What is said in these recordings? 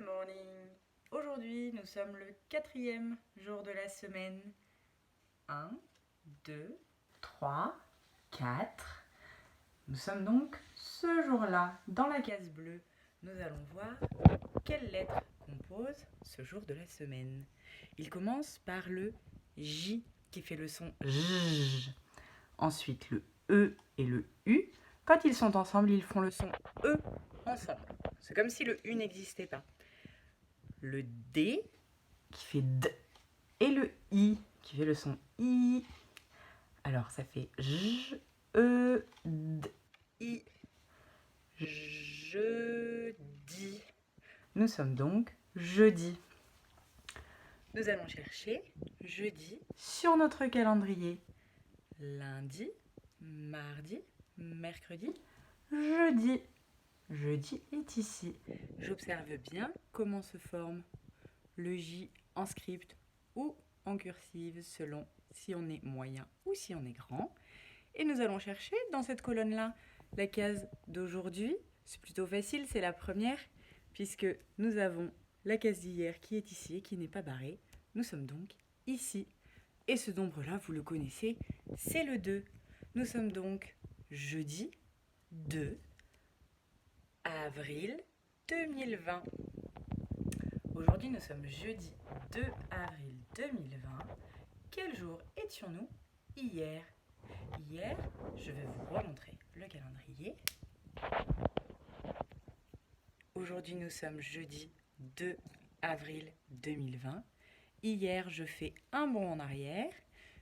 morning. Aujourd'hui, nous sommes le 4e jour de la semaine. 1, 2, 3, 4. Nous sommes donc ce jour-là. Dans la case bleue, nous allons voir quelles lettres composent ce jour de la semaine. Il commence par le J qui fait le son J. Ensuite, le E et le U. Quand ils sont ensemble, ils font le son E ensemble. C'est comme si le U n'existait pas. Le D qui fait D et le I qui fait le son I. Alors ça fait J, E, D, I. Jeudi. Nous sommes donc jeudi. Nous allons chercher jeudi sur notre calendrier. Lundi, mardi, mercredi, jeudi. Jeudi est ici. J'observe bien comment se forme le J en script ou en cursive selon si on est moyen ou si on est grand. Et nous allons chercher dans cette colonne-là la case d'aujourd'hui. C'est plutôt facile, c'est la première, puisque nous avons la case d'hier qui est ici et qui n'est pas barrée. Nous sommes donc ici. Et ce nombre-là, vous le connaissez, c'est le 2. Nous sommes donc jeudi 2 avril 2020. Aujourd'hui, nous sommes jeudi 2 avril 2020. Quel jour étions-nous hier? Hier, je vais vous remontrer le calendrier. Aujourd'hui, nous sommes jeudi 2 avril 2020. Hier, je fais un bond en arrière.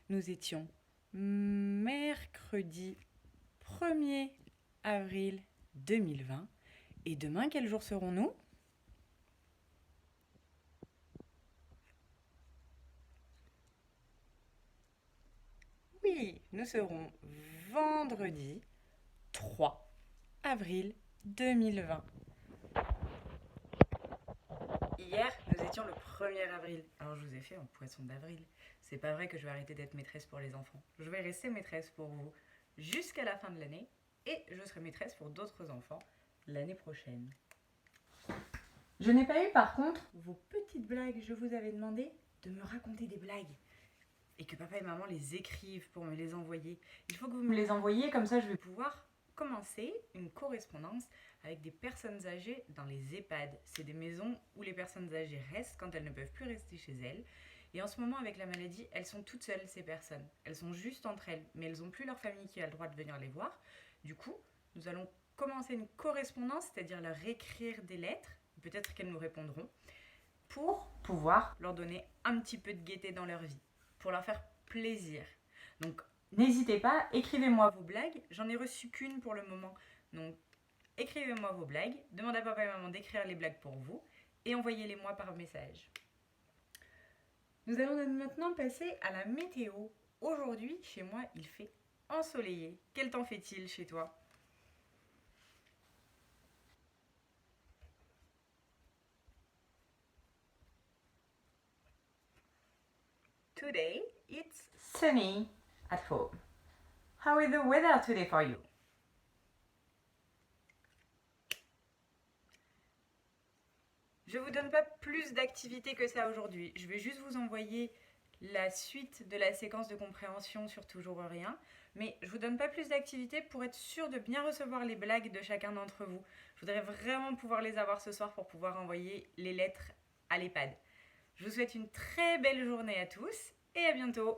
Nous étions mercredi 1er avril 2020. Et demain, quel jour serons-nous? Oui, nous serons vendredi 3 avril 2020. Hier, nous étions le 1er avril. Alors, je vous ai fait un poisson d'avril. C'est pas vrai que je vais arrêter d'être maîtresse pour les enfants. Je vais rester maîtresse pour vous jusqu'à la fin de l'année et je serai maîtresse pour d'autres enfants l'année prochaine. Je n'ai pas eu par contre vos petites blagues. Je vous avais demandé de me raconter des blagues et que papa et maman les écrivent pour me les envoyer. Il faut que vous me les envoyiez, comme ça je vais pouvoir commencer une correspondance avec des personnes âgées dans les EHPAD. C'est des maisons où les personnes âgées restent quand elles ne peuvent plus rester chez elles. Et en ce moment, avec la maladie, elles sont toutes seules, ces personnes. Elles sont juste entre elles, mais elles n'ont plus leur famille qui a le droit de venir les voir. Du coup, nous allons commencer une correspondance, c'est-à-dire leur écrire des lettres, peut-être qu'elles nous répondront, pour pouvoir leur donner un petit peu de gaieté dans leur vie, pour leur faire plaisir. Donc, n'hésitez pas, écrivez-moi vos blagues. J'en ai reçu qu'une pour le moment. Donc, écrivez-moi vos blagues. Demandez à papa et maman d'écrire les blagues pour vous et envoyez-les-moi par message. Nous allons maintenant passer à la météo. Aujourd'hui, chez moi, il fait ensoleillé. Quel temps fait-il chez toi? Today, it's sunny at home. How is the weather today for you? Je ne vous donne pas plus d'activités que ça aujourd'hui. Je vais juste vous envoyer la suite de la séquence de compréhension sur Toujours Rien. Mais je ne vous donne pas plus d'activités pour être sûr de bien recevoir les blagues de chacun d'entre vous. Je voudrais vraiment pouvoir les avoir ce soir pour pouvoir envoyer les lettres à l'EHPAD. Je vous souhaite une très belle journée à tous et à bientôt.